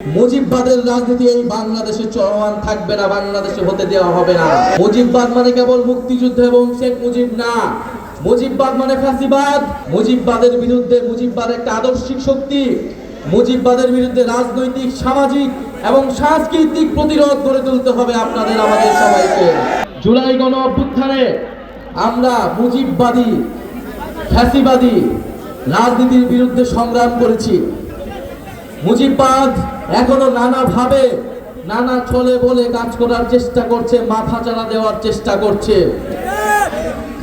মুজিববাদের রাজনীতি এই বাংলাদেশে চলমান থাকবে না, বাংলাদেশে হতে দেওয়া হবে না। মুজিববাদ মানে কেবল মুক্তিযুদ্ধ এবং শেখ মুজিব না। মুজিববাদ মানে ফ্যাসিবাদ। মুজিববাদের বিরুদ্ধে মুজিববাদ একটা আদর্শিক শক্তি। মুজিববাদের বিরুদ্ধে রাজনৈতিক, সামাজিক এবং সাংস্কৃতিক প্রতিরোধ গড়ে তুলতে হবে আপনাদের, আমাদের সবাইকে। জুলাই গণ অভ্যুত্থানে আমরা মুজিববাদী, ফ্যাসিবাদী রাজনীতির বিরুদ্ধে সংগ্রাম করেছি। মুজিববাদ এখনো নানাভাবে, নানা ছলে বলে কাজ করার চেষ্টা করছে, মাথা চাড়া দেওয়ার চেষ্টা করছে।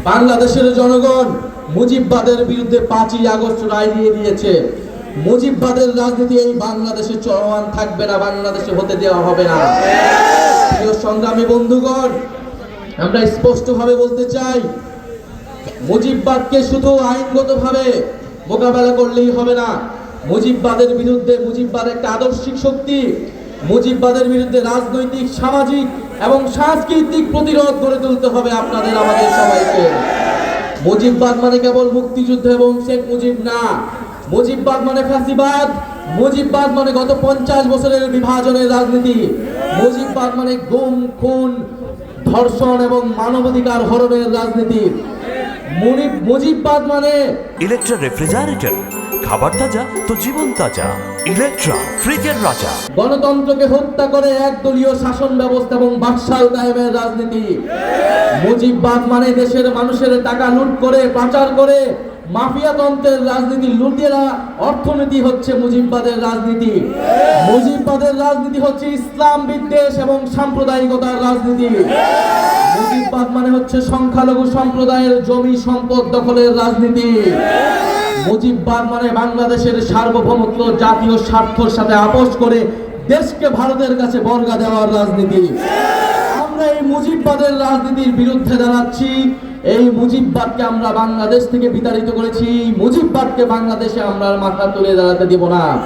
বাংলাদেশের জনগণ মুজিববাদের বিরুদ্ধে 5ই আগস্ট রায় দিয়ে দিয়েছে। মুজিববাদের রাজনীতি এই বাংলাদেশে চলমান থাকবে না, বাংলাদেশে হতে দেওয়া হবে না। প্রিয় সংগ্রামী বন্ধুগণ, আমরা স্পষ্টভাবে বলতে চাই, মুজিববাদকে শুধু আইনগতভাবে মোকাবেলা করলেই হবে না। মুজিববাদের বিরুদ্ধে, মুজিববাদ একটা আদর্শিক শক্তি। মুজিববাদের বিরুদ্ধে রাজনৈতিক, সামাজিক এবং সাংস্কৃতিক প্রতিরোধ গড়ে তুলতে হবে আপনাদের, আমাদের সবাইকে। মুজিববাদ মানে কেবল মুক্তিযুদ্ধ এবং শেখ মুজিব না। মুজিববাদ মানে ফ্যাসিবাদ। মুজিববাদ মানে গত 50 বছরের বিভাজনের রাজনীতি। মুজিববাদ মানে গুম, খুন, ধর্ষণ এবং মানবাধিকার হরণের রাজনীতি। মুজিববাদ মানে ইলেকট্রা রেফ্রিজারেটর, খাবার তাজা তো জীবন তাজা। ইলেকট্রা, ফ্রিজের রাজা। গণতন্ত্রকে হত্যা করে একদলীয় শাসন ব্যবস্থা এবং বাকশাল কায়েমের রাজনীতি। মুজিববাদ মানে দেশের মানুষের টাকা লুট করে, পাচার করে মাফিয়াতন্ত্রের রাজনীতি, লুটেরা অর্থনীতি হচ্ছে মুজিববাদের রাজনীতি। মুজিববাদের রাজনীতি হচ্ছে ইসলাম বিদ্বেষ এবং সাম্প্রদায়িকতার রাজনীতি। মুজিববাদ মানে হচ্ছে সংখ্যালঘু সম্প্রদায়ের জমি সম্পদ দখলের রাজনীতি। মুজিববাদ মানে বাংলাদেশের সার্বভৌমত্ব, জাতীয় স্বার্থের সাথে আপোষ করে দেশকে ভারতের কাছে বর্গা দেওয়ার রাজনীতি। আমরা এই মুজিববাদের রাজনীতির বিরুদ্ধে দাঁড়াচ্ছি। এই মুজিববাদকে আমরা বাংলাদেশ থেকে বিতাড়িত করেছি। মুজিববাদকে বাংলাদেশে আমরা মাথা তুলে দাঁড়াতে দিব না।